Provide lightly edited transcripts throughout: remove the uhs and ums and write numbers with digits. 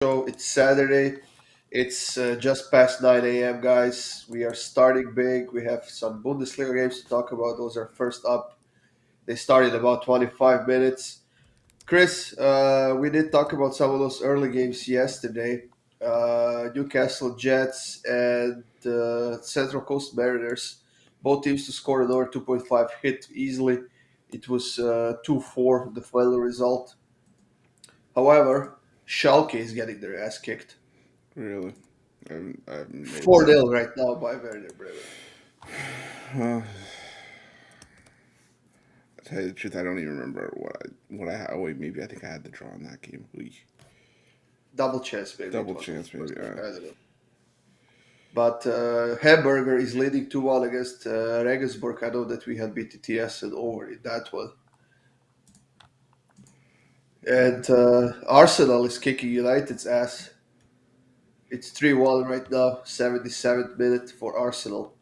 Show. It's Saturday. It's just past 9 a.m., guys. We are starting big. We have some Bundesliga games to talk about. Those are first up. They started about 25 minutes. Chris, we did talk about some of those early games yesterday. Newcastle Jets and Central Coast Mariners. Both teams to score another 2.5 hit easily. It was 2-4, the final result. However, Schalke is getting their ass kicked. Really? I haven't made 4-0 right now by Werder Bremen. well, to tell you the truth, I don't even remember what I had. Oh, wait, maybe I think I had the draw in that game. Double chance, maybe it Double was. chance, maybe. I don't know. But Hamburger is leading 2-1 against Regensburg. I know that we had BTTS and over in that one. And Arsenal is kicking United's ass. It's 3-1 right now, 77th minute for Arsenal.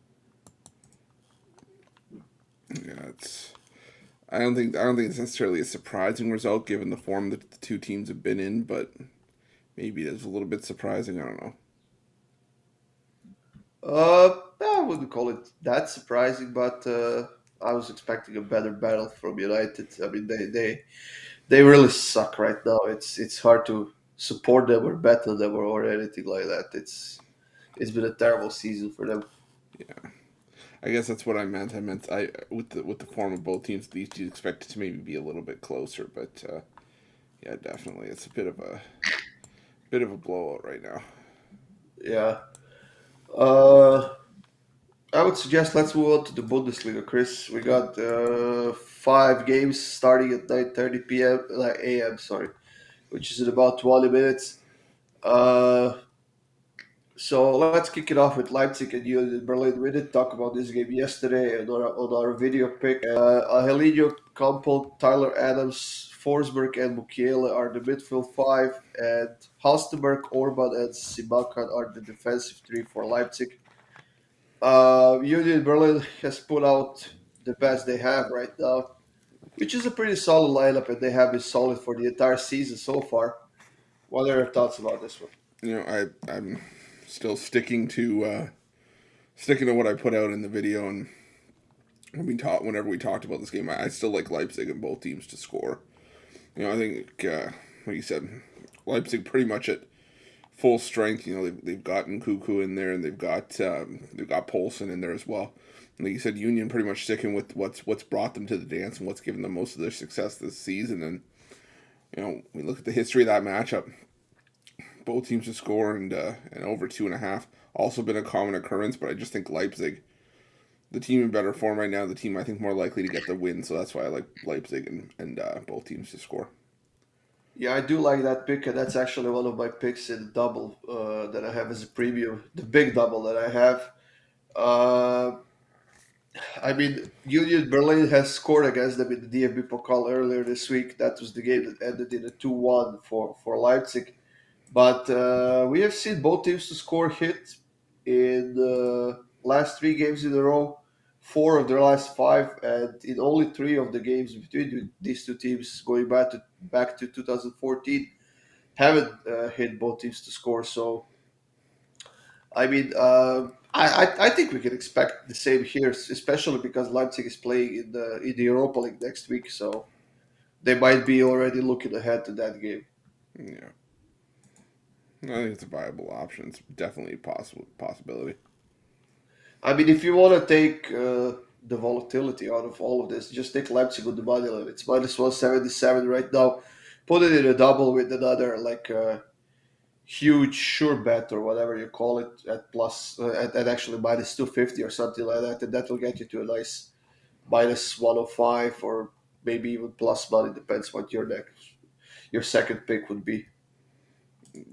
Yeah, it's. I don't think it's necessarily a surprising result given the form that the two teams have been in, but maybe it is a little bit surprising. I don't know. I wouldn't call it that surprising, but I was expecting a better battle from United. I mean, they really suck right now. It's hard to support them or battle them or anything like that. It's been a terrible season for them. Yeah, I guess that's what I meant. I meant I with the form of both teams, these you expect it to maybe be a little bit closer, but yeah, definitely, it's a bit of a blowout right now. Yeah. Uh, I would suggest let's move on to the Bundesliga, Chris. We got 5 games starting at 9:30 p.m. Like a.m. Sorry, which is in about 20 minutes. Uh, So let's kick it off with Leipzig and Union in Berlin. We did talk about this game yesterday on our video pick. Angelino, Campbell, Tyler Adams, Forsberg, and Mukiele are the midfield five, and Halstenberg, Orban, and Simakan are the defensive three for Leipzig. Union Berlin has put out the best they have right now, which is a pretty solid lineup, and they have been solid for the entire season so far. What are your thoughts about this one? I'm still sticking to what I put out in the video, and whenever we talked about this game, I still like Leipzig and both teams to score. I think like you said, Leipzig pretty much at full strength. They've gotten Cuckoo in there, and they've got Polson in there as well. And like you said, Union pretty much sticking with what's brought them to the dance and what's given them most of their success this season. And we look at the history of that matchup. Both teams to score and over 2.5. Also been a common occurrence, but I just think Leipzig, the team in better form right now, the team I think more likely to get the win. So that's why I like Leipzig and both teams to score. Yeah, I do like that pick, and that's actually one of my picks in the double that I have as a preview, the big double that I have. Uh, I mean, Union Berlin has scored against them in the DFB Pokal earlier this week. That was the game that ended in a 2-1 for Leipzig. But we have seen both teams to score hit in the last 3 games in a row, 4 of their last 5, and in only 3 of the games between these two teams, going back to 2014, haven't hit both teams to score. So I mean, I think we can expect the same here, especially because Leipzig is playing in the Europa League next week, so they might be already looking ahead to that game. Yeah, I think it's a viable option. It's definitely a possibility. I mean, if you want to take the volatility out of all of this, just take Leipzig with the money line. It's minus 177 right now. Put it in a double with another like huge sure bet or whatever you call it at plus at actually minus 250 or something like that, and that will get you to a nice minus 105 or maybe even plus money. Depends what your second pick would be.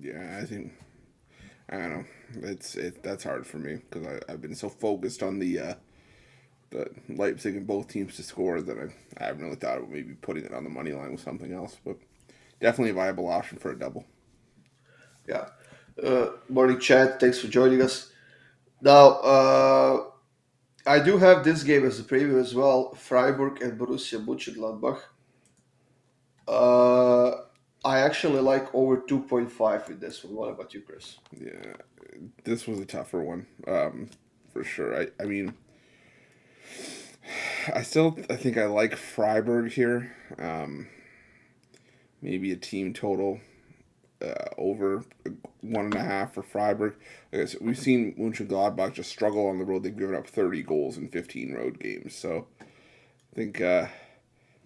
Yeah, I don't know. That's hard for me because I've been so focused on the Leipzig and both teams to score that I haven't really thought of maybe putting it on the money line with something else. But definitely a viable option for a double. Yeah. Morning, Chad. Thanks for joining us. Now, I do have this game as a preview as well. Freiburg and Borussia Mönchengladbach. Uh, I actually like over 2.5 in this one. What about you, Chris? Yeah, this was a tougher one, for sure. I mean, I think I like Freiburg here. Maybe a team total over 1.5 for Freiburg. Like I said, we've seen Mönchengladbach just struggle on the road. They've given up 30 goals in 15 road games. So I think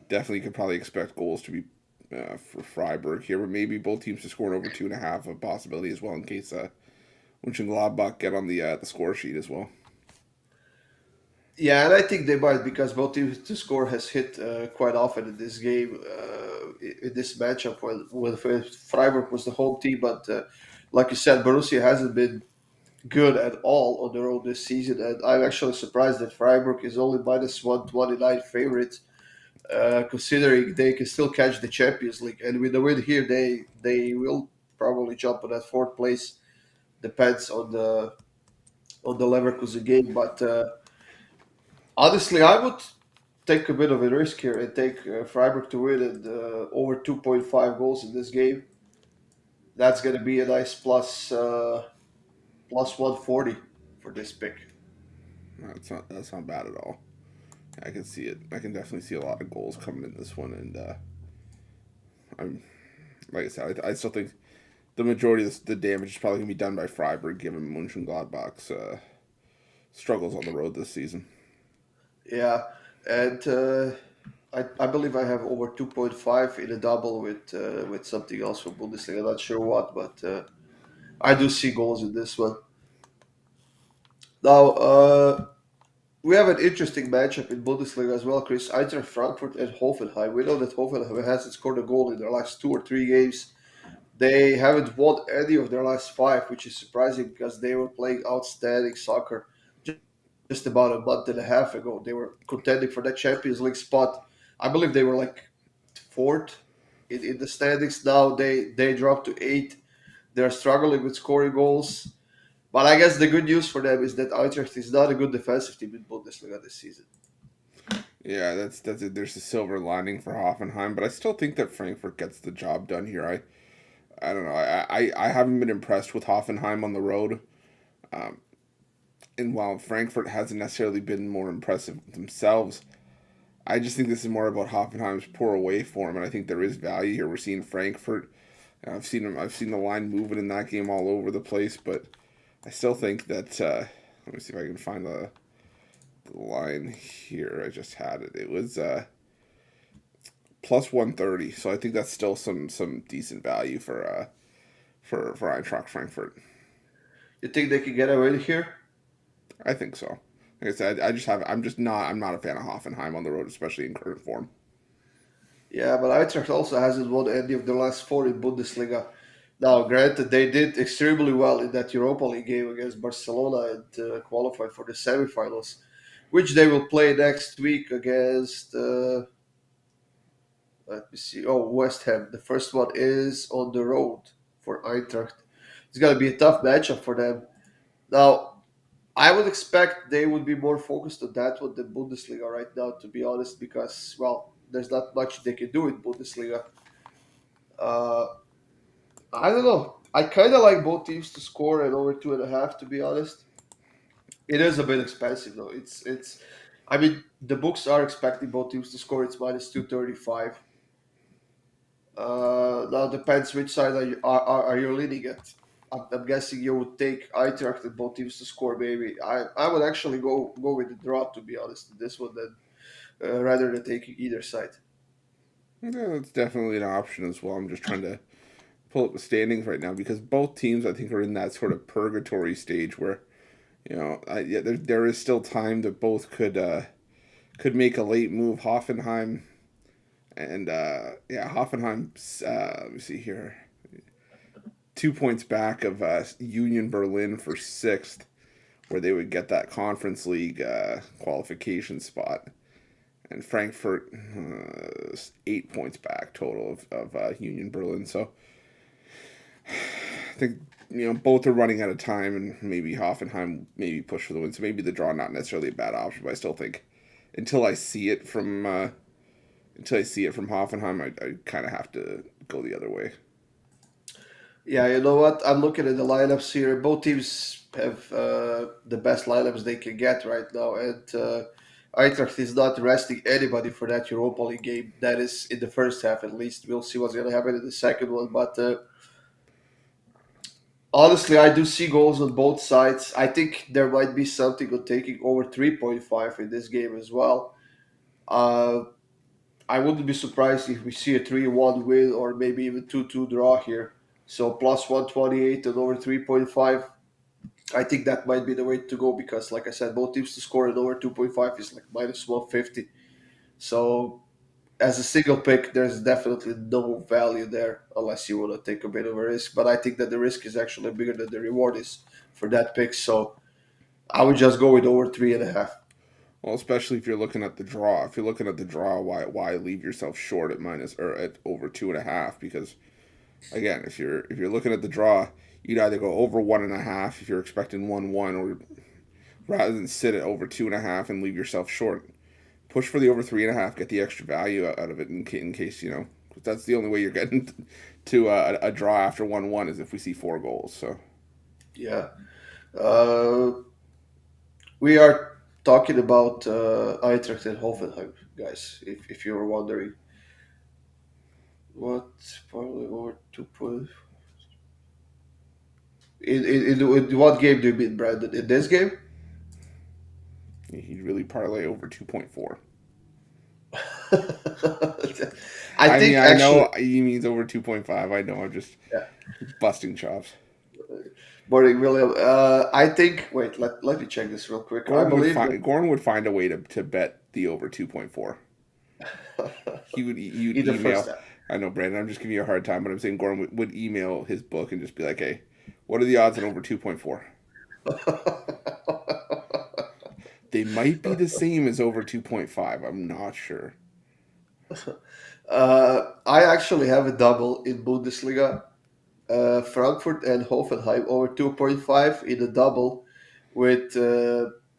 definitely could probably expect goals to be for Freiburg here, but maybe both teams to score over 2.5, a possibility as well in case Mönchengladbach get on the score sheet as well. Yeah, and I think they might because both teams to score has hit quite often in this game, in this matchup. When Freiburg was the home team, but like you said, Borussia hasn't been good at all on their own this season, and I'm actually surprised that Freiburg is only minus 129 favorite, considering they can still catch the Champions League. And with the win here, they will probably jump on that fourth place. Depends on the Leverkusen game, but. Honestly, I would take a bit of a risk here and take Freiburg to win and over 2.5 goals in this game. That's going to be a nice plus 140 for this pick. That's not bad at all. I can see it. I can definitely see a lot of goals coming in this one, and I'm like I said, I still think the majority of the damage is probably gonna be done by Freiburg, given Mönchengladbach's struggles on the road this season. Yeah, and I believe I have over 2.5 in a double with something else from Bundesliga. I'm not sure what, but I do see goals in this one. Now, we have an interesting matchup in Bundesliga as well, Chris. Eintracht Frankfurt and Hoffenheim. We know that Hoffenheim hasn't scored a goal in their last 2 or 3 games. They haven't won any of their last five, which is surprising because they were playing outstanding soccer ju- just about a month and a half ago. They were contending for that Champions League spot. I believe they were like fourth in the standings. Now they dropped to eight. They're struggling with scoring goals. But I guess the good news for them is that Eintracht is not a good defensive team in Bundesliga this season. Yeah, that's it. There's a silver lining for Hoffenheim, but I still think that Frankfurt gets the job done here. I don't know. I haven't been impressed with Hoffenheim on the road. Um, and while Frankfurt hasn't necessarily been more impressive themselves, I just think this is more about Hoffenheim's poor away form, and I think there is value here. We're seeing Frankfurt. I've seen the line moving in that game all over the place, but I still think that. Let me see if I can find the line here. I just had it. It was plus 130, so I think that's still some decent value for Eintracht Frankfurt. You think they can get away here? I think so. Like I said, I'm not a fan of Hoffenheim on the road, especially in current form. Yeah, but Eintracht also hasn't won any of the last four in Bundesliga. Now, granted, they did extremely well in that Europa League game against Barcelona and qualified for the semifinals, which they will play next week against, let me see, West Ham. The first one is on the road for Eintracht. It's going to be a tough matchup for them. Now, I would expect they would be more focused on that one than Bundesliga right now, to be honest, because, well, there's not much they can do in Bundesliga. Uh, I don't know. I kind of like both teams to score at over 2.5. To be honest, it is a bit expensive though. It's. I mean, the books are expecting both teams to score. It's minus 235. Now it depends which side are you leaning at. I'm guessing you would take Eintracht and both teams to score. Maybe I would actually go with the draw, to be honest, in this one than rather than taking either side. Yeah, that's definitely an option as well. I'm just trying to pull up the standings right now because both teams I think are in that sort of purgatory stage where yeah, there is still time that both could make a late move. Hoffenheim and yeah, Hoffenheim. Let me see here, 2 points back of Union Berlin for sixth, where they would get that Conference League qualification spot, and Frankfurt 8 points back total of Union Berlin. So I think both are running out of time, and maybe Hoffenheim maybe push for the win. So maybe the draw not necessarily a bad option, but I still think until I see it from Hoffenheim, I kind of have to go the other way. Yeah, you know what? I'm looking at the lineups here. Both teams have the best lineups they can get right now, and Eintracht is not resting anybody for that Europa League game. That is in the first half, at least. We'll see what's going to happen in the second one. But honestly, I do see goals on both sides. I think there might be something on taking over 3.5 in this game as well. Uh, I wouldn't be surprised if we see a 3-1 win or maybe even 2-2 draw here. So plus 128 and over 3.5. I think that might be the way to go because, like I said, both teams to score and over 2.5 is like minus 150. So, as a single pick, there's definitely no value there unless you want to take a bit of a risk. But I think that the risk is actually bigger than the reward is for that pick. So, I would just go with over 3.5. Well, especially if you're looking at the draw. If you're looking at the draw, why leave yourself short at minus or at over 2.5? Because again, if you're looking at the draw, you'd either go over 1.5 if you're expecting 1-1, or rather than sit at over 2.5 and leave yourself short, push for the over 3.5, get the extra value out of it in case you know. That's the only way you're getting to a draw after 1-1 is if we see 4 goals. So Yeah. Uh, we are talking about Eintracht and Hoffenheim, guys, if you were wondering. What? Probably over 2 points. In what game do you mean, Brandon? In this game? he'd really parlay over 2.4. I I mean, think I actually, know he means over 2.5. I know. I'm just yeah. busting chops. Morning, William. I think. Wait, let me check this real quick. I believe Gordon would find a way to bet the over 2.4. that You'd in the first email. half. I know, Brandon. I'm just giving you a hard time, but I'm saying Gordon would email his book and just be like, "Hey, what are the odds on over 2.4? They might be the same as over 2.5. I'm not sure." I actually have a double in Bundesliga. Frankfurt and Hoffenheim over 2.5 in a double with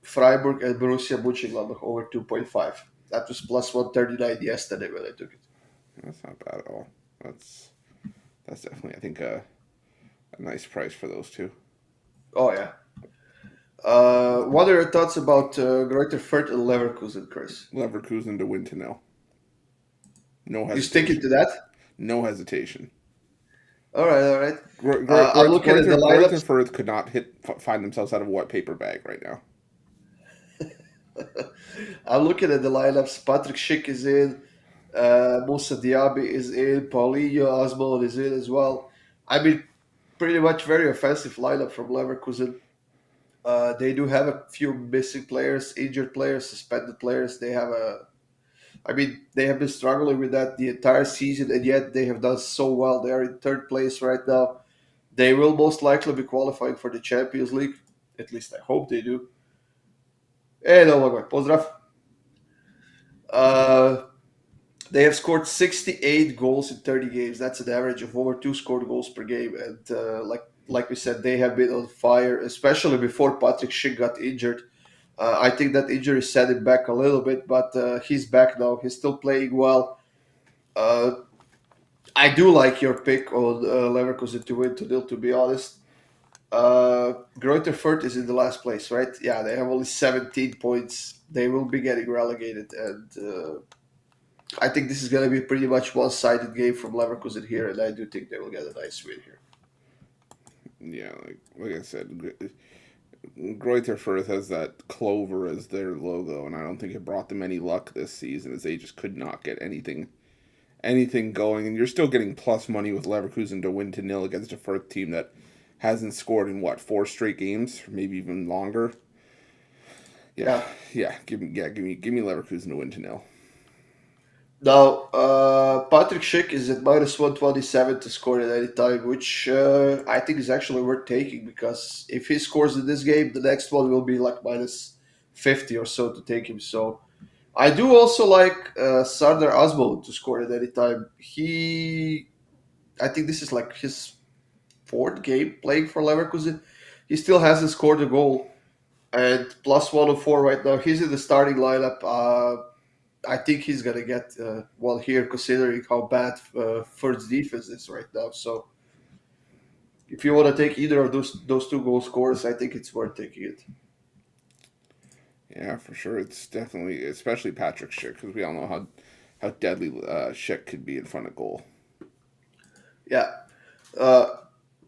Freiburg and Borussia Mönchengladbach over 2.5. That was plus 139 yesterday when I took it. That's not bad at all. That's that's definitely, I think, a nice price for those two. Oh, yeah. What are your thoughts about Greuther Fürth and Leverkusen, Chris? Leverkusen to win to nil. No You sticking hesitation. to that? No hesitation. All right, all right. I'm looking at the Greuther lineups. Fürth could not find themselves out of a wet paper bag right now. I'm looking at the lineups. Patrick Schick is in. Moussa Diaby is in. Paulinho Osmond is in as well. I mean, pretty much very offensive lineup from Leverkusen. They do have a few missing players, injured players, suspended players. I mean, they have been struggling with that the entire season, and yet they have done so well. They are in third place right now. They will most likely be qualifying for the Champions League. At least I hope they do. No, my pozdrav. Uh, they have scored 68 goals in 30 games. That's an average of over 2 scored goals per game. And like we said, they have been on fire, especially before Patrick Schick got injured. I think that injury set him back a little bit, but he's back now. He's still playing well. Uh, I do like your pick on Leverkusen to win 2-0, to be honest. Greuther Fürth is in the last place, right? Yeah, they have only 17 points. They will be getting relegated, and I think this is going to be pretty much one-sided game from Leverkusen here, and I do think they will get a nice win here. Yeah, like I said, Greuther Fürth has that clover as their logo, and I don't think it brought them any luck this season, as they just could not get anything going. And you're still getting plus money with Leverkusen to win to nil against a Fürth team that hasn't scored in what, 4 straight games, maybe even longer. Yeah, Yeah. yeah, give me Leverkusen to win to nil. Now, Patrick Schick is at minus 127 to score at any time, which I think is actually worth taking because if he scores in this game, the next one will be like minus 50 or so to take him. So I do also like Sardar Azmoun to score at any time. I think this is like his fourth game playing for Leverkusen. He still hasn't scored a goal and plus 104 right now. He's in the starting lineup. I think he's gonna get one here, considering how bad Ford's defense is right now. So if you want to take either of those two goal scorers, I think it's worth taking it. Yeah, for sure. It's definitely, especially Patrick Schick, because we all know how deadly Schick could be in front of goal. Yeah, uh,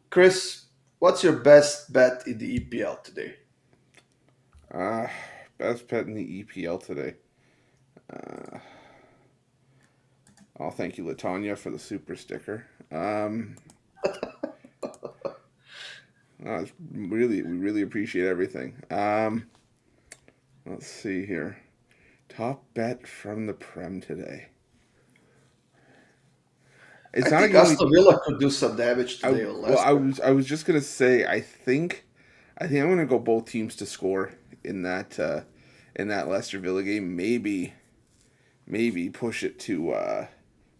Chris, what's your best bet in the EPL today? Uh, Best bet in the EPL today. Uh, I'll thank you, Latanya, for the super sticker. We really appreciate everything. Let's see here. Top bet from the Prem today. I It's not think going to Aston be. Villa could do some damage today on Leicester. I was just gonna say. I think I'm gonna go both teams to score in that Leicester Villa game. Maybe push it to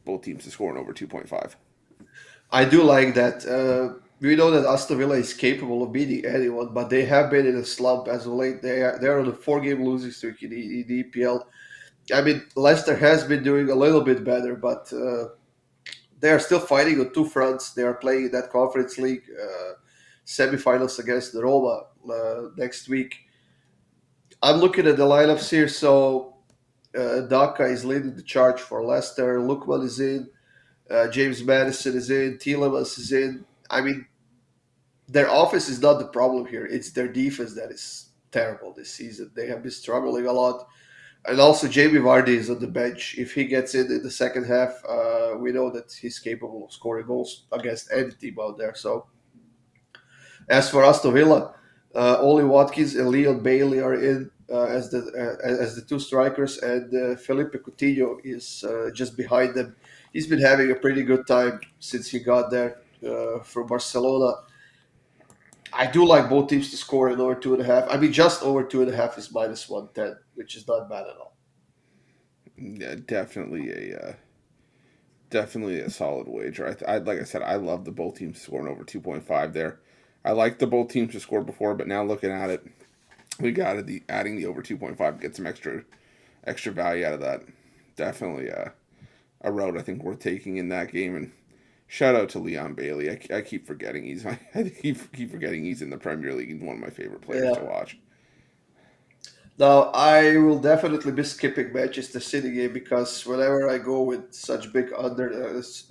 both teams to score in over 2.5. I do like that. We know that Aston Villa is capable of beating anyone, but they have been in a slump as of late. They're on a four-game losing streak in the EPL. I mean, Leicester has been doing a little bit better, but they are still fighting on two fronts. They are playing in that Conference League semifinals against the Roma next week. I'm looking at the lineups here. So Daka is leading the charge for Leicester. Lookman is in. James Madison is in. Tielemans is in. I mean, their offense is not the problem here. It's their defense that is terrible this season. They have been struggling a lot. And also, Jamie Vardy is on the bench. If he gets in the second half, we know that he's capable of scoring goals against any team out there. So, as for Aston Villa, Oli Watkins and Leon Bailey are in as the two strikers, and Felipe Coutinho is just behind them. He's been having a pretty good time since he got there from Barcelona. I do like both teams to score in over 2.5. I mean, just over 2.5 is -110, which is not bad at all. Yeah, definitely a solid wager. Like I said, I love the both teams scoring over 2.5 there. I like the both teams to score before, but now looking at it, we got to the adding the over 2.5 get some extra value out of that. Definitely a route I think worth taking in that game. And shout out to Leon Bailey. I keep forgetting I keep forgetting he's in the Premier League. He's one of my favorite players to Yeah. watch. Now, I will definitely be skipping Manchester City game because whenever I go with such big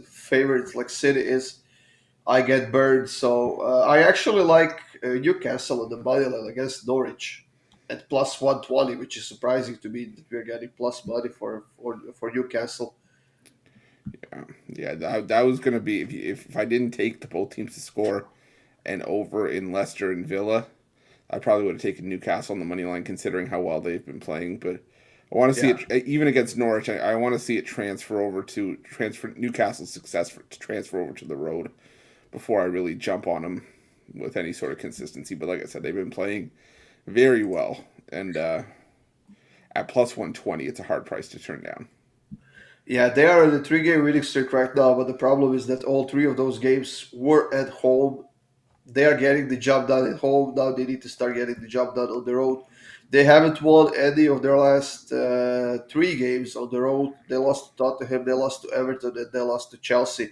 favorites like City is, I get burned. So I actually like Newcastle on the money line against Norwich at +120, which is surprising to me that we're getting plus money for Newcastle. Yeah, that was gonna be if I didn't take the both teams to score and over in Leicester and Villa, I probably would have taken Newcastle on the money line considering how well they've been playing. But I want to see Yeah. it even against Norwich. I want to see it transfer Newcastle's to transfer over to the road before I really jump on them with any sort of consistency. But like I said, they've been playing very well, and at +120, it's a hard price to turn down. Yeah, they are in a three-game winning streak right now, but the problem is that all three of those games were at home. They are getting the job done at home. Now they need to start getting the job done on the road. They haven't won any of their last three games on the road. They lost to Tottenham, they lost to Everton, and they lost to Chelsea.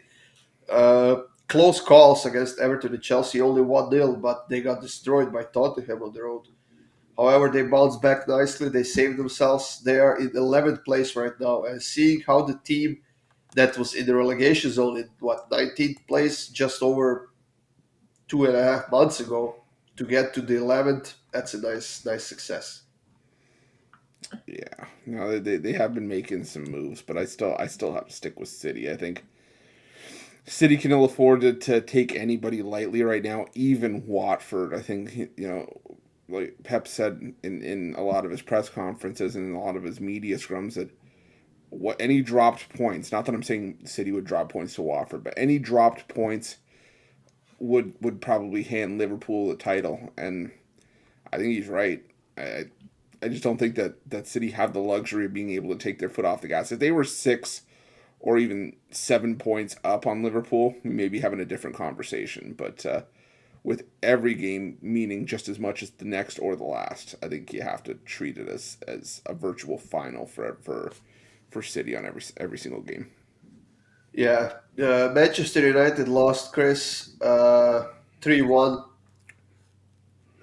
Close calls against Everton and Chelsea, only 1-0, but they got destroyed by Tottenham on the road. However, they bounced back nicely. They saved themselves. They are in 11th place right now. And seeing how the team that was in the relegation zone in 19th place just over 2.5 months ago to get to the 11th, that's a nice success. Yeah, no, they have been making some moves, but I still have to stick with City. I think City can ill afford to take anybody lightly right now, even Watford. I think like Pep said in a lot of his press conferences and in a lot of his media scrums that what any dropped points. Not that I'm saying City would drop points to Watford, but any dropped points would probably hand Liverpool the title, and I think he's right. I just don't think that City have the luxury of being able to take their foot off the gas. If they were 6 or even 7 points up on Liverpool, we may be having a different conversation. But with every game meaning just as much as the next or the last, I think you have to treat it as a virtual final for for City on every single game. Yeah, Manchester United lost Chris 3-1.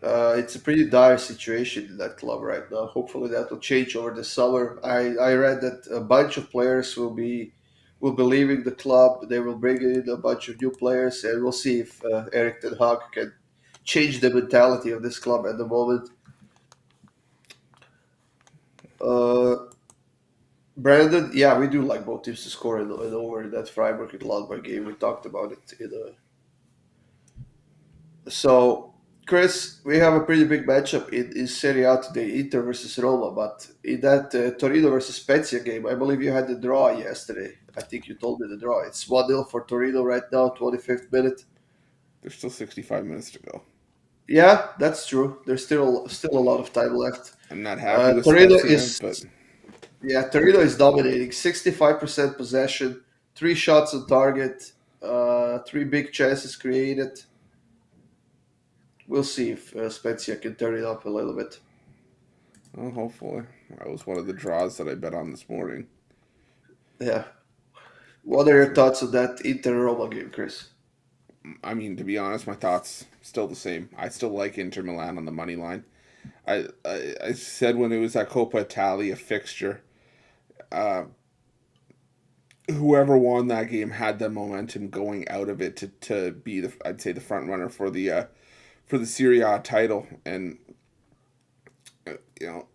It's a pretty dire situation in that club right now. Hopefully that will change over the summer. I read that a bunch of players will be leaving the club. They will bring in a bunch of new players, and we'll see if Eric Ten Hag can change the mentality of this club at the moment. Uh, Brandon, yeah, we do like both teams to score and over that Freiburg and Gladbach game. We talked about it in a So, Chris, we have a pretty big matchup in Serie A today, Inter versus Roma. But in that Torino versus Spezia game, I believe you had the draw yesterday. I think you told me the draw. It's 1-0 for Torino right now, 25th minute. There's still 65 minutes to go. Yeah, that's true. There's still a lot of time left. I'm not happy with Torino Spezia, is but Torino is dominating. 65% possession, three shots on target, three big chances created. We'll see if Spezia can turn it up a little bit. well, hopefully. That was one of the draws that I bet on this morning. Yeah. What are your thoughts on that Inter Roma game, Chris? I mean, to be honest, my thoughts still the same. I still like Inter Milan on the money line. I said when it was that Coppa Italia fixture, uh, whoever won that game had the momentum going out of it to be the I'd say the front runner for the Serie A title, and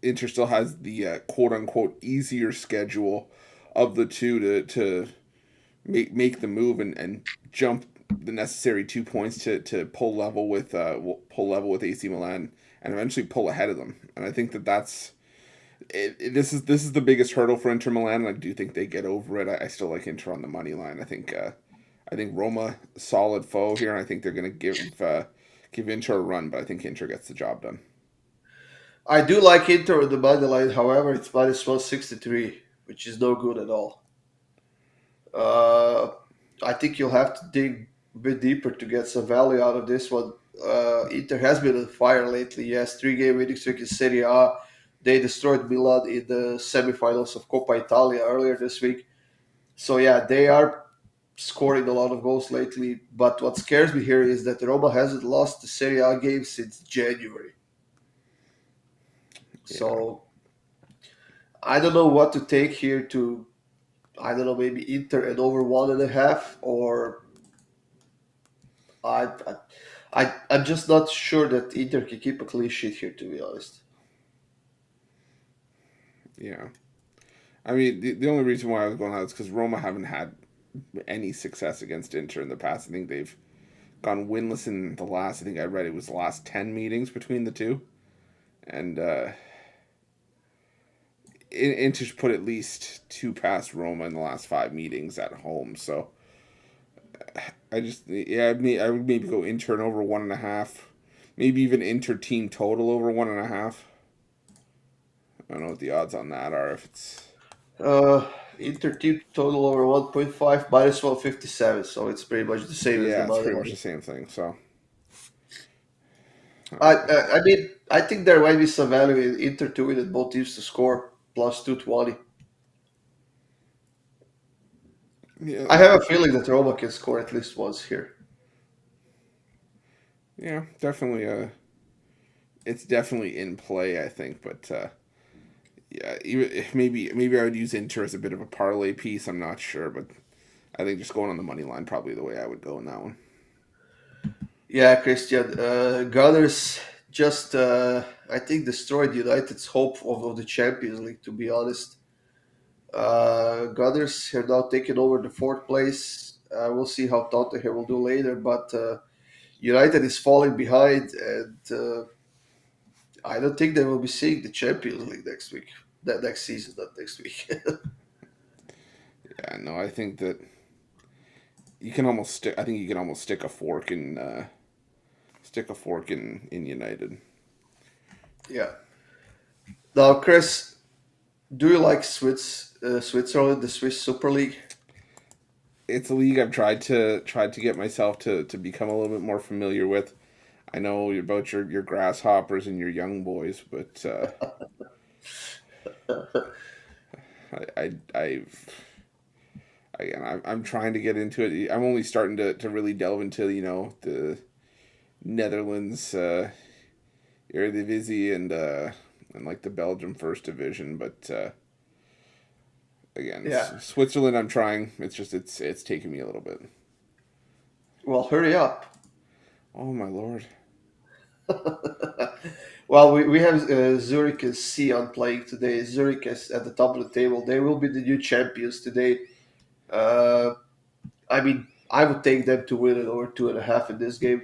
Inter still has the quote unquote easier schedule of the two to make the move and jump the necessary 2 points to pull level with AC Milan and eventually pull ahead of them. And I think that's this is the biggest hurdle for Inter Milan, and I do think they get over it. I still like Inter on the money line. I think Roma solid foe here, and I think they're going to give Inter a run, but I think Inter gets the job done. I do like Inter on the money line. However, it's minus 163, which is no good at all. Uh, I think you'll have to dig a bit deeper to get some value out of this one. Inter has been on fire lately. Yes, three-game winning streak in Serie A. They destroyed Milan in the semifinals of Coppa Italia earlier this week. So yeah, they are scoring a lot of goals lately. But what scares me here is that Roma hasn't lost the Serie A game since January. Yeah, So I don't know what to take here to, I don't know, maybe Inter and over 1.5, or I, I'm just not sure that Inter can keep a clean sheet here, to be honest. yeah. I mean, the only reason why I was going out is because Roma haven't had any success against Inter in the past. I think they've gone winless in the last. I think I read it was the last 10 meetings between the two, and Inter's put at least two past Roma in the last 5 meetings at home. So I would maybe go Inter and over 1.5, maybe even Inter team total over 1.5. I don't know what the odds on that are. If it's Uh, Inter team total over 1.5 minus 157, so it's pretty much the same as the yeah, it's money pretty much the line. same thing. So I mean, I think there might be some value in Inter to win at both teams to score plus 220. yeah, I have a feeling that Roma can score at least once here. yeah, definitely. It's definitely in play. I think, but yeah, even if maybe I would use Inter as a bit of a parlay piece. I'm not sure, but I think just going on the money line probably the way I would go in that one. Yeah, Christian. Gunners just, I think, destroyed United's hope of the Champions League, to be honest. Gunners have now taken over the fourth place. We'll see how Tottenham will do later, but United is falling behind, and I don't think they will be seeing the Champions League next week. That next season, not next week. Yeah, no, I think that you can almost stick. I think you can almost stick a fork in United. Yeah. Now, Chris, do you like Switzerland, the Swiss Super League? It's a league I've tried to get myself to become a little bit more familiar with. I know about your grasshoppers and your young boys, but I've again, I'm trying to get into it. I'm only starting to really delve into the Netherlands Eredivisie and like the Belgium First Division, but again, Yeah. Switzerland. I'm trying. It's just it's taking me a little bit. Well, hurry up. Oh my lord! Well, we have Zurich and Sion playing today. Zurich is at the top of the table. They will be the new champions today. Uh, I mean, I would take them to win it over 2.5 in this game,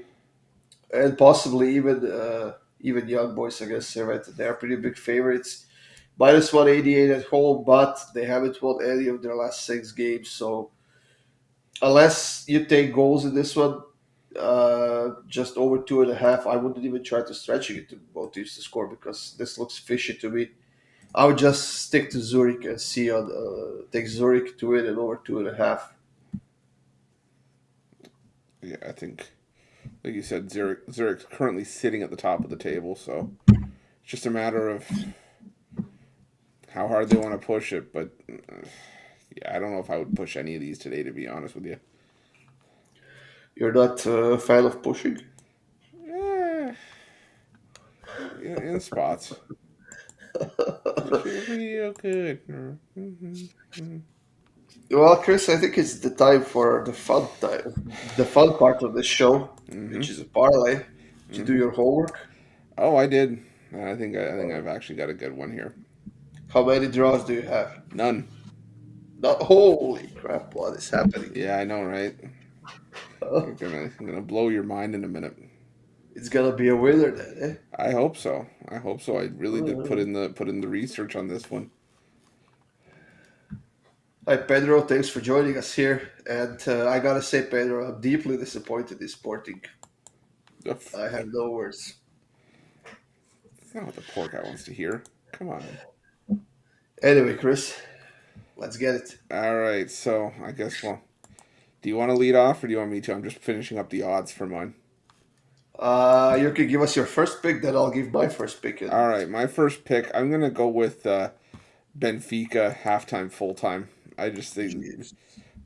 and possibly even Young Boys against Servette. They are pretty big favorites. Minus 188 at home, but they haven't won any of their last 6 games. So unless you take goals in this one, just over 2.5, I wouldn't even try to stretching it to both teams to score because this looks fishy to me. I would just stick to Zurich and see on take Zurich to win and over 2.5. Yeah, I think like you said, Zurich's currently sitting at the top of the table, so it's just a matter of how hard they want to push it. But yeah, I don't know if I would push any of these today, to be honest with you. You're not a fan of pushing? Eh, in spots. Real good. Well, Chris, I think it's the time for the fun part of the show, Mm-hmm. which is a parlay. Did you do Mm-hmm. your homework? Oh, I did. I think I've actually got a good one here. How many draws do you have? None. Not holy crap! What is happening? Yeah, I know, right? Uh, I'm gonna blow your mind in a minute. it's gonna be a winner then, eh? I hope so. I hope so. I really did Uh, put in the research on this one. Hi Pedro, thanks for joining us here. And I gotta say, Pedro, I'm deeply disappointed in Sporting. It's I have no words. not what the poor guy wants to hear. Come on. Anyway, Chris, let's get it. All right. So I guess do you want to lead off or do you want me to? I'm just finishing up the odds for mine. You can give us your first pick, then I'll give my first pick. All And right. My first pick. I'm gonna go with Benfica halftime full time. I just think jeez.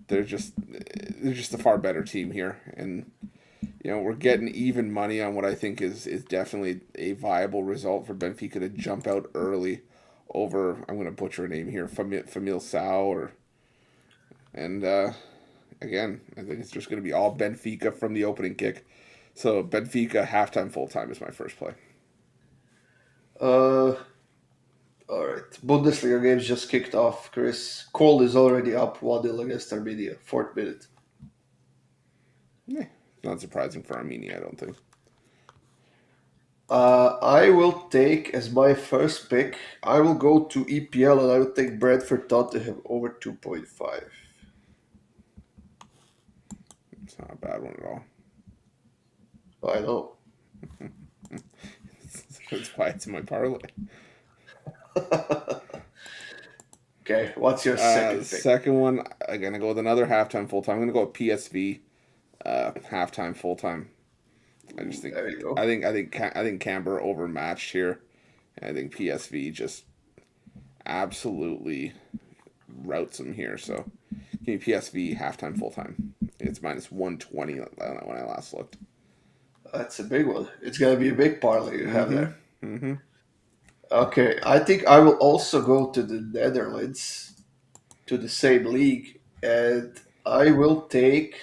they're just a far better team here, and we're getting even money on what I think is definitely a viable result for Benfica to jump out early over. I'm going to butcher a name here, Famil Sao, and again, I think it's just going to be all Benfica from the opening kick. So Benfica halftime full time is my first play. Uh, all right. Bundesliga games just kicked off, Chris. Cole is already up 1-0 against Armenia, fourth minute. Yeah, not surprising for Armenia, I don't think. I will take as my first pick. I will go to EPL and I will take Brentford Tottenham over 2.5. It's not a bad one at all. I know. That's why it's in my parlay. Okay, what's your second pick? Second one, I'm gonna go with another halftime full time. I'm gonna go with PSV, halftime full time. I just think, There you go. I think Canberra overmatched here. And I think PSV just absolutely routes them here. So give me PSV halftime full time. It's minus 120 when I last looked. That's a big one. It's gonna be a big parlay you have Mm-hmm. there. Mm-hmm. Okay, I think I will also go to the Netherlands, to the same league, and I will take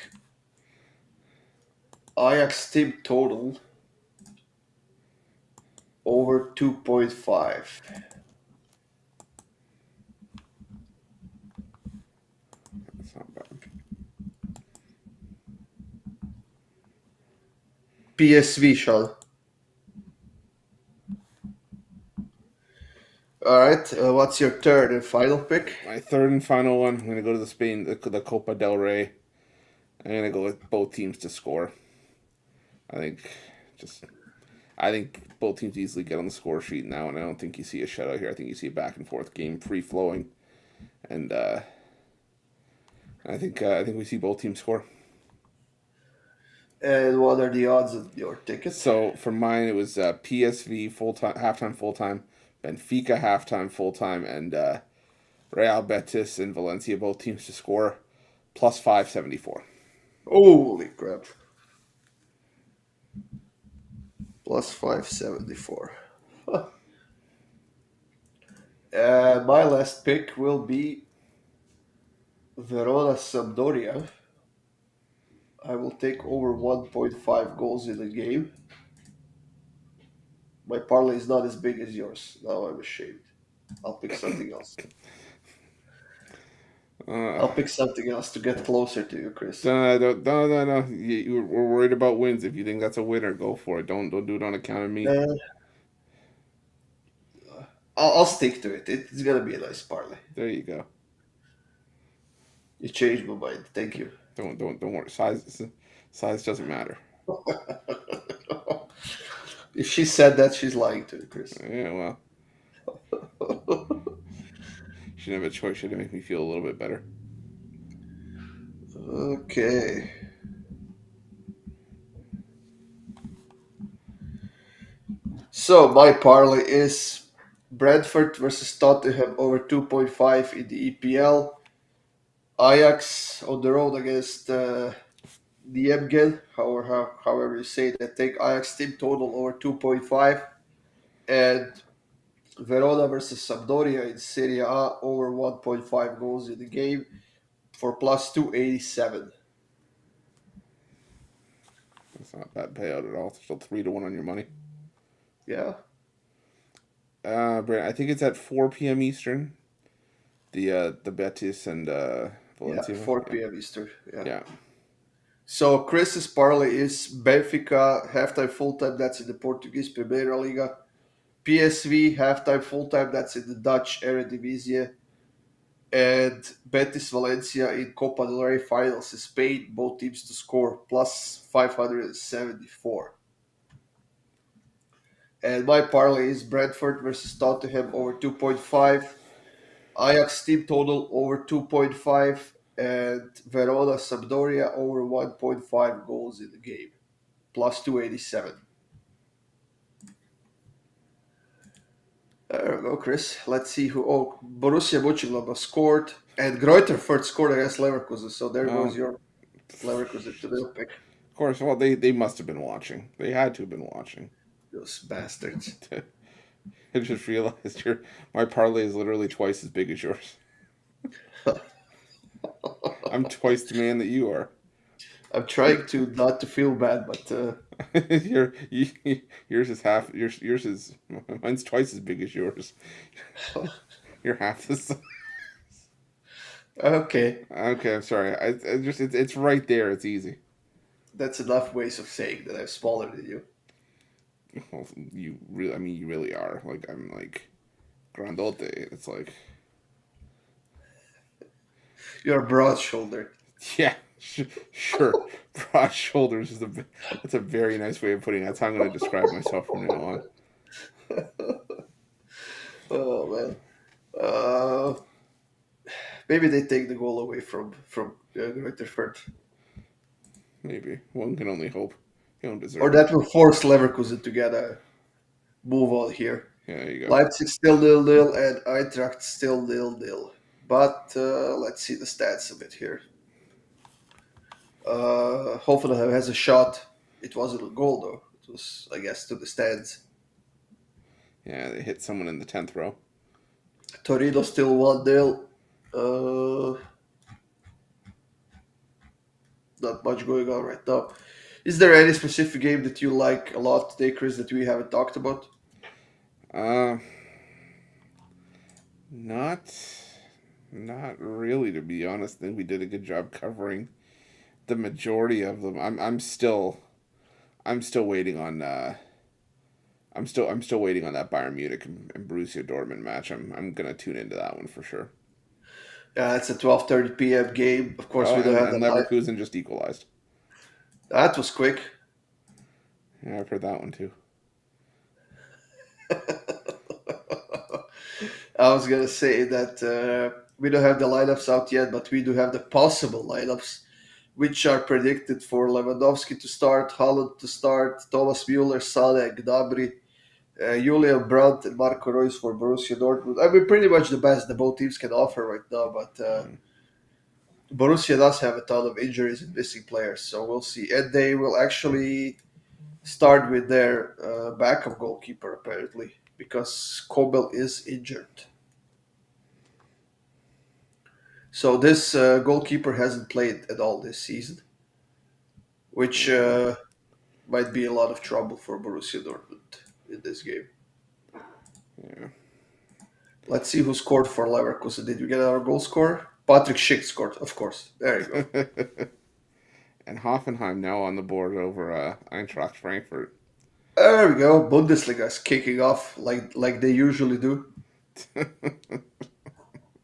Ajax team total over 2.5. That's not bad. PSV, Sean. All right, what's your third and final pick? My third and final one. I'm gonna go to the Copa del Rey. I'm gonna go with both teams to score. I think just I think both teams easily get on the score sheet now, and I don't think you see a shutout here. I think you see a back and forth game, free flowing, and I think we see both teams score. And what are the odds of your ticket? So for mine, it was PSV full time, halftime full time, Benfica halftime full time, and Real Betis and Valencia, both teams to score, plus 574. Holy crap. Plus 574. My last pick will be Verona Sampdoria. I will take over 1.5 goals in the game. My parlay is not as big as yours. Now I'm ashamed. I'll pick something else. Uh, I'll pick something else to get closer to you, Chris. no. We're worried about wins. If you think that's a winner, go for it. Don't do it on account of me. Uh, I'll stick to it. It's gonna be a nice parlay. There you go. You changed my mind. Thank you. Don't worry. Size doesn't matter. If she said that, she's lying to you, Chris. Yeah, well, she didn't have a choice. She had to make me feel a little bit better. Okay. So my parlay is Brentford versus Tottenham over 2.5 in the EPL. Ajax on the road against the Emgen, however you say that. Take Ajax team total over 2.5. And Verona versus Sampdoria in Serie A over 1.5 goals in the game for plus 287. That's not a bad payout at all. Still 3-1 on your money. Yeah. Brent, I think it's at 4 p.m. Eastern. The Betis and Yeah, Valencia. 4 p.m. Eastern. Yeah. Yeah. So Chris's parlay is Benfica halftime full time. That's in the Portuguese Primeira Liga. PSV halftime full time. That's in the Dutch Eredivisie. And Betis Valencia in Copa del Rey finals in Spain. Both teams to score plus 574. And my parlay is Brentford versus Tottenham over 2.5. Ajax team total over 2.5. And Verona Sampdoria over 1.5 goals in the game. Plus 287. There we go, Chris. Let's see who. Oh, Borussia Mönchengladbach scored, and Greuterfurt scored against Leverkusen. So there goes Well, your Leverkusen to the pick. of course. Well, they must have been watching. They had to have been watching. Those bastards. I just realized my parlay is literally twice as big as yours. I'm twice the man that you are. I'm trying to not to feel bad, but Yours is half. Yours is mine's twice as big as yours. You're half the size. okay, Okay, I'm sorry. I just it's right there. It's easy. that's enough ways of saying that I'm smaller than you. Well, you really, I mean, you really are. Like I'm like grandote. It's like You're broad-shouldered. yeah, sure. Broad shoulders is that's a very nice way of putting it. That's how I'm going to describe myself from now on. Oh man. Uh, Maybe they take the goal away from Greuterfurt, Maybe one can only hope. You don't or deserve it. that will force Leverkusen to get a move on here. Yeah, there you go. Leipzig still 0-0 and Eintracht still 0-0. But let's see the stats a bit here. Hoffenheim has a shot. It wasn't a goal though. It was, I guess, to the stands. Yeah, they hit someone in the 10th row. Torino still 1-0. Uh, Not much going on right now. Is there any specific game that you like a lot today, Chris, that we haven't talked about? Uh, not, not really, to be honest. I think we did a good job covering the majority of them. I'm still waiting on. I'm still waiting on that Bayern Munich and Borussia Dortmund match. I'm gonna tune into that one for sure. Yeah, it's a 12:30 p.m. game. Of course, Oh, we don't have and the live. Leverkusen just equalized. That was quick. Yeah, I've heard that one too. I was gonna say that we don't have the lineups out yet, but we do have the possible lineups, which are predicted for Lewandowski to start, Haaland to start, Thomas Müller, Sané, and Gnabry, Julian Brandt and Marco Reus for Borussia Dortmund. I mean, pretty much the best the both teams can offer right now, but Mm. Borussia does have a ton of injuries and missing players, so we'll see. And they will actually start with their backup goalkeeper, apparently, because Kobel is injured. So this goalkeeper hasn't played at all this season, which Yeah. might be a lot of trouble for Borussia Dortmund in this game. Yeah. Let's see who scored for Leverkusen. Did we get our goal scorer? Patrick Schick scored, of course. There you go. And Hoffenheim now on the board over Eintracht Frankfurt. There we go. Bundesliga is kicking off like they usually do.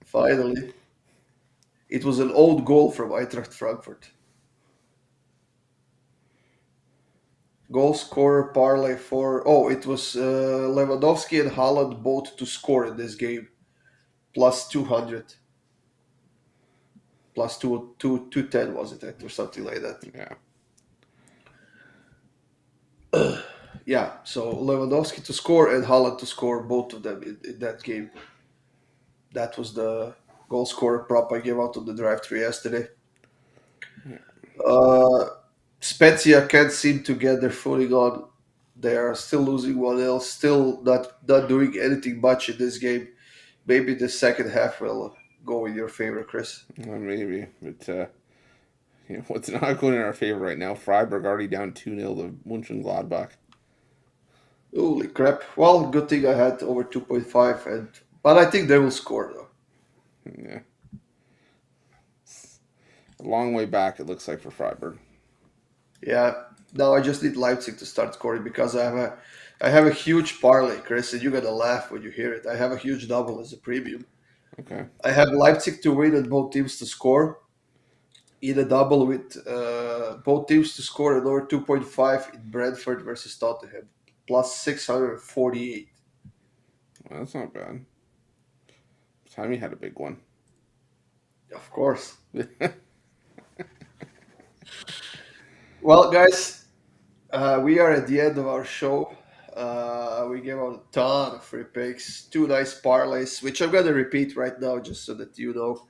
Finally, it was an old goal from Eintracht Frankfurt. Goal scorer parlay for it was Lewandowski and Haaland both to score in this game plus 200 plus 210 was it or something like that. Yeah. Yeah, so Lewandowski to score and Haaland to score, both of them in that game. That was the goal scorer prop I gave out on the drive through yesterday. Yeah. Uh, Spezia can't seem to get their footing on. They are still losing 1-0, still not doing anything much in this game. Maybe the second half will go in your favor, Chris. Maybe. But what's not going in our favor right now? Freiburg already down 2-0 to Mönchengladbach. Holy crap. Well, good thing I had over 2.5, but I think they will score, though. Yeah. A long way back, it looks like, for Freiburg. Yeah. Now I just need Leipzig to start scoring because I have a huge parlay, Chris, and you're gonna laugh when you hear it. I have a huge double as a premium. Okay. I have Leipzig to win and both teams to score in a double with both teams to score and over 2.5 in Brentford versus Tottenham, plus 648. Well, that's not bad. Timmy had a big one. Of course. Well, guys, we are at the end of our show. We gave out a ton of free picks, two nice parlays, which I'm going to repeat right now just so that you know.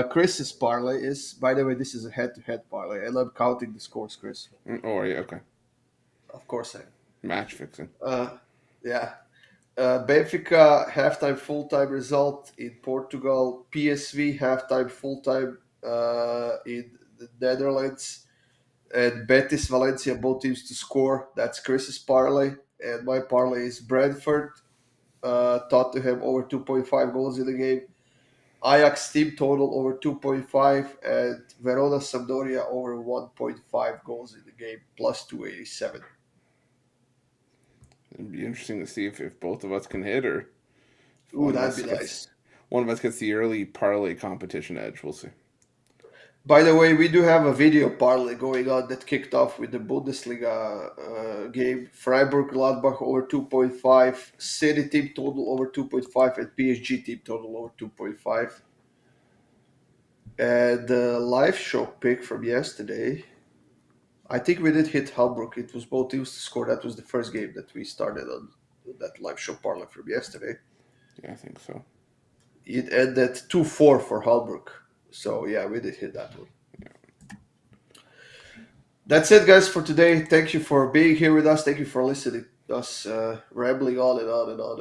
Chris's parlay is, by the way, this is a head-to-head parlay, and I'm counting the scores, Chris. Oh, yeah, okay. Of course I am. Match fixing. Yeah. Benfica halftime full-time result in Portugal. PSV halftime full-time in the Netherlands. And Betis, Valencia, both teams to score. That's Chris's parlay. And my parlay is Brentford, Tottenham over 2.5 goals in the game. Ajax team total over 2.5 and Verona Sampdoria over 1.5 goals in the game plus 287. It'd be interesting to see if both of us can hit or if Ooh, one of that'd us be gets nice. the early parlay competition edge. We'll see. By the way, we do have a video parlay going on that kicked off with the Bundesliga game. Freiburg Gladbach over 2.5, City team total over 2.5, and PSG team total over 2.5. And the live show pick from yesterday, I think we did hit Hamburg. It was both teams to score. That was the first game that we started on that live show parlay from yesterday. Yeah, I think so. It ended 2-4 for Hamburg. So, yeah, we did hit that one. That's it, guys, for today. Thank you for being here with us. Thank you for listening to us rambling on and on and on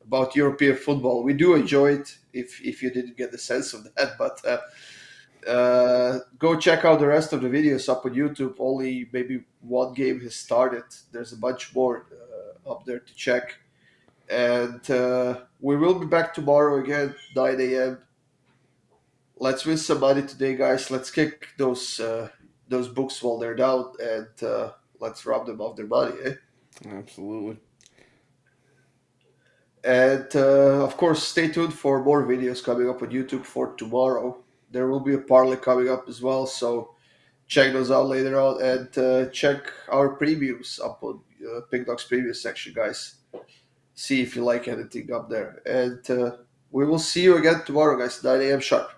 about European football. We do enjoy it. If you didn't get the sense of that, but go check out the rest of the videos up on YouTube. Only maybe one game has started. There's a bunch more up there to check, and we will be back tomorrow again, 9 a.m. Let's win some money today, guys. Let's kick those books while they're down, and let's rob them of their money. Eh? Absolutely. And of course, stay tuned for more videos coming up on YouTube for tomorrow. There will be a parlay coming up as well, so check those out later on, and check our previews up on Pink Dog's preview section, guys. See if you like anything up there, and we will see you again tomorrow, guys, 9 a.m. sharp.